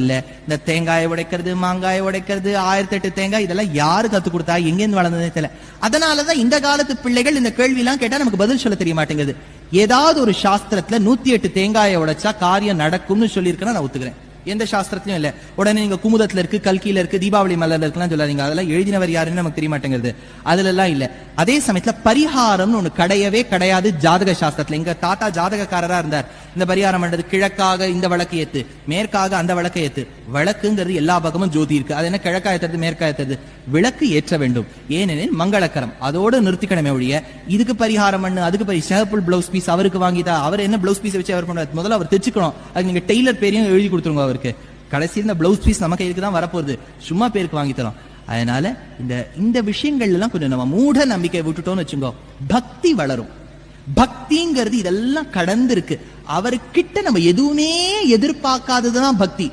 இல்ல. இந்த தேங்காயை உடைக்கிறது, மாங்காயை உடைக்கிறது, 1008 தேங்காய், இதெல்லாம் யாரு கத்து கொடுத்தா, எங்கேருந்து வளர்ந்ததே தெரியல. அதனாலதான் இந்த காலத்து பிள்ளைகள் இந்த கேள்வி எல்லாம் கேட்டா நமக்கு பதில் சொல்ல தெரிய மாட்டேங்குது. ஏதாவது ஒரு சாஸ்திரத்துல 108 தேங்காயை உடைச்சா காரியம் நடக்கும்னு சொல்லியிருக்கேன்னா நான் ஒத்துக்கிறேன். எந்த சாஸ்திரத்திலும் இல்ல. உடனே நீங்க குமுதத்துல இருக்கு, கல்கியில இருக்கு, தீபாவளி மலர்ல இருக்குலாம் சொல்லாதீங்க. அதெல்லாம் எழுதினவர் யாருன்னு நமக்கு தெரிய மாட்டேங்குது. அதுல எல்லாம் இல்ல. அதே சமயத்துல பரிகாரம்னு ஒண்ணு கிடையவே கிடையாது ஜாதக சாஸ்திரத்துல. எங்க தாத்தா ஜாதகக்காரரா இருந்தார். இந்த பரிகாரம் பண்றது, கிழக்காக இந்த வழக்கு ஏத்து, மேற்காக அந்த வழக்கை ஏத்து. வழக்குங்கிறது எல்லா பக்கமும் ஜோதி இருக்கு. அது என்ன கிழக்கா ஏத்துறது, மேற்கா ஏத்துறது? விளக்கு ஏற்ற வேண்டும், ஏனெனில் மங்களக்கரம். அதோட நிறுத்திக்கணுமே ஒழிய இதுக்கு பரிகாரம் பண்ணு, அதுக்கு ஷேப்புல் பிளவுஸ் பீஸ் அவருக்கு வாங்கிதா, அவர் என்ன பிளவுஸ் பீஸ் வச்சு அவர் பண்ணுவார்? முதல்ல அவர் தைச்சுக்கணும். அதுக்கு நீங்க டெய்லர் பேரையும் எழுதி கொடுத்துருங்க அவருக்கு. கடைசி இந்த பிளவுஸ் பீஸ் நம்ம கைக்கு தான் வரப்போகுது, சும்மா பேருக்கு வாங்கி தரோம். அதனால இந்த விஷயங்கள் எல்லாம் கொஞ்சம் நம்ம மூட நம்பிக்கை விட்டுட்டோம்னு வச்சுக்கோ, பக்தி வளரும். பக்திங்கிறது இதெல்லாம் கடந்து இருக்கு. அவர்கிட்ட நம்ம எதுவுமே எதிர்பார்க்காததுதான் பக்தி.